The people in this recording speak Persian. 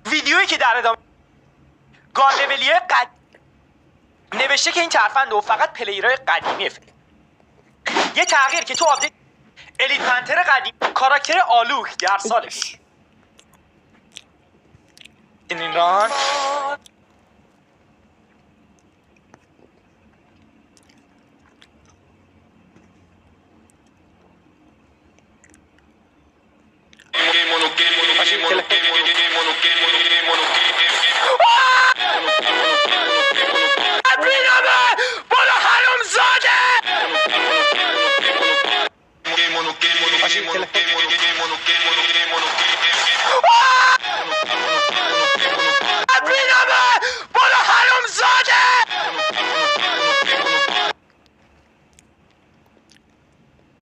ویدیویی که در ادامه گالولیای نوشته که این ترفند و فقط پلیرهای قدیمی یه تغییر که تو آپدیت الیت پنتر قدیم کاراکتر آلوک در سالش این ایران Mono